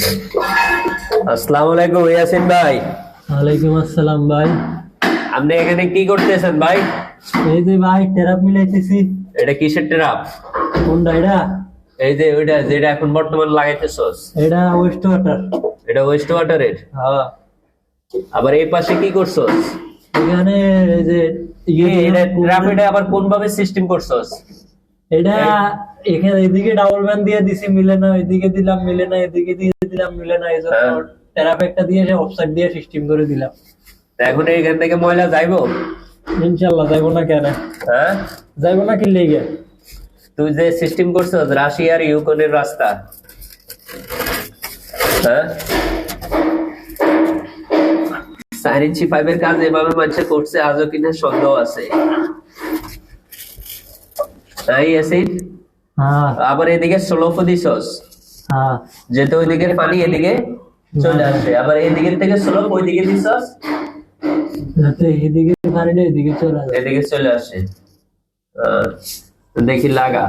আসসালামু আলাইকুম ইয়াসিন ভাই। ওয়ালাইকুম আসসালাম ভাই। আপনি এখানে কি করতেছেন ভাই? এই যে ভাই টেরাপ মিলাইতেছি। এটা কিসের ট্রাপ? কোনটা এটা? এই যে ওইটা যেটা এখন বর্তমান লাগাইতেছস। এটা ওয়েস্ট ওয়াটার। এটা ওয়েস্ট ওয়াটারের? হ্যাঁ। আবার এই পাশে কি করছস? এখানে এই যে এটা ট্রাপ, এটা আবার কোন ভাবে সিস্টেম করছস? এটা এখানে এদিকে ডাবল ব্যান দিয়ে দিছি, মিলে না, এদিকে দিলাম মিলে না, এদিকে দিয়ে দিলাম মিলে না, এইজন্য টেরাপ একটা দিয়ে অফসাইড দিয়ে সিস্টেম করে দিলাম। এখন এইখান থেকে ময়লা যাইবো? ইনশাআল্লাহ যাইবো না কেন? হ্যাঁ, যাইবো না কি লেগে? তুই যে সিস্টেম করছস রাশিয়ার ইউক্রেনের রাস্তা, হ্যাঁ 4.5 এর কাজ এভাবে মানুষ করছে আজও কিনা সন্দেহ আছে। তাই অ্যাসিড হ্যাঁ আবার এদিকে স্লোপ দিছস, হ্যাঁ। যেহেতু ওইদিকে পানি এদিকে চলে আসে, আবার এদিকে থেকে স্লোপ ওইদিকে দিছস যাতে এদিকে পানিটা এদিকে চলে আসে। এদিকে চলে আসে। দেখি লাগা,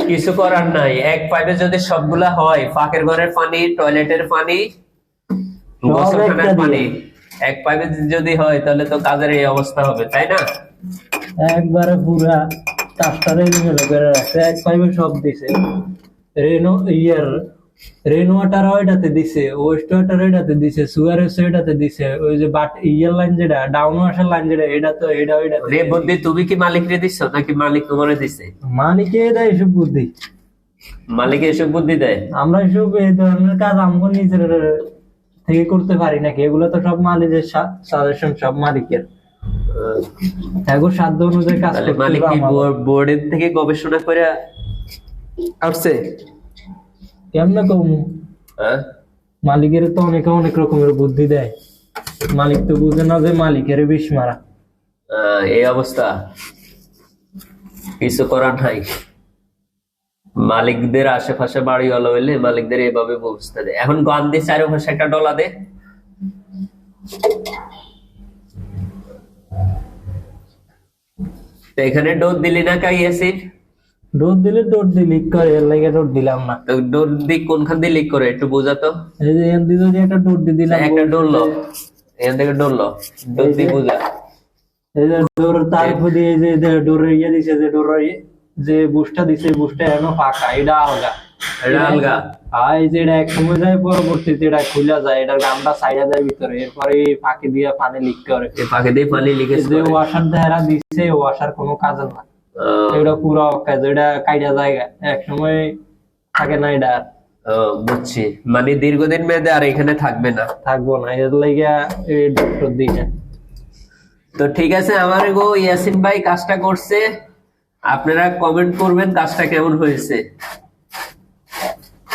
কিছু করার নাই। এক পাইপে যদি সবগুলা হয়, পাকের ঘরের পানি, টয়লেটের পানি, গোসলখানার পানি এক পাইপে যদি হয়, তাহলে তো কাজের এই অবস্থা হবে, তাই না? একবারে পুরা কাজটারে নিয়ে করে রাখছে, এক পাইপে সব দিছে। রেন ওয়াটার ওইটাতে দিছে, ওয়েস্ট ওয়াটার ওইটাতে দিছে, সুয়ারেস ওইটাতে দিছে, ওই যে বাট ইয়ার লাইন যেটা ডাউন ওয়াশার লাইন যেটা, এটা তো এটা ওইটা রে বুদ্ধি তুমি কি মালিকরে দিছো নাকি মালিক তোমারে দিছে? মালিকে দেয় এসব বুদ্ধি। মালিক এসব বুদ্ধি দেয়? আমরা সব এই ধরনের কাজ আমগো নিজের থেকে করতে পারি নাকি? এগুলো তো সব মালিকের সাজেশন, সব মালিকের এখন সাধ্য অনুযায়ী কাজ করতে হবে। মালিক কি বোর্ডের থেকে গবেষণা করে আসছে? কেমনে কমু? মালিকের তো অনেক অনেক রকমের বুদ্ধি দেয়, মালিক তো বুঝে না যে মালিকের বিষ মারা। এই অবস্থা, কিছু করার নাই। মালিকদের আশেপাশে বাড়ি হলো হইলে মালিকদের এইভাবে বুঝতে দেয়। এখন গান দিয়ে চারপাশে একটা ডলা দে। এখানে ডোর দিলি না কাই অ্যাসিড? ডোর দিলে ডোর দিয়ে লিক করে, এর লাগে ডোর দিলাম না। তো ডোর দিয়ে কোনখান দিয়ে লিক করে একটু বোঝাতো। এই যে এখান দিয়ে একটা ডোর দিয়ে দিলাম, একটা ডোর লো, এখান থেকে ডোর লো, ডোর দিয়ে বোঝা। এই যে ডোর তারপর দিয়ে যে ডোরের ইয়ে দিছে, যে ডোরের যে বুশটা দিছে, বুশটা এখনো ফাঁকা, এটা আলগা, এটা আলগা। এই যে এটা এক সময় যায়, পরবর্তীতে এটা খুলে যায়, এটার গামটা সাইডে যায় ভিতরে, এরপরে ফাঁকি দিয়ে পানি লিক করে। ফাঁকে দিয়ে পানি লিকেজ যে করে। ওয়াশার দেহরা দিছে, ওয়াশার কোনো কাজে না, এটা পুরো কাজ, এটা কাইটা জায়গা এক সময় থাকে না এটা। বুঝছি, মানে দীর্ঘদিন মেয়াদে আর এখানে থাকবে না, থাকবো না, এর লাগে এই ডক্টর দিকে। তো ঠিক আছে, আমার গো ইয়াসিন ভাই কাজটা করছে, আপনারা কমেন্ট করবেন কাজটা কেমন হয়েছে।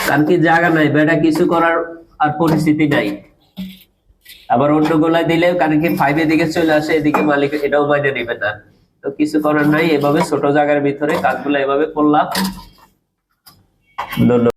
কারণ কি জায়গা নাই, বেটা কিছু করার আর পরিস্থিতি নাই। আবার অন্য গোলায় দিলেও কারণ কি 5 এর দিকে চলে আসে, এদিকে মালিক এটাও মাইনে নেবে না। তো কিছু করার নাই, এভাবে ছোট জায়গার ভিতরে কাজগুলো এভাবে করলাম। ধন্যবাদ।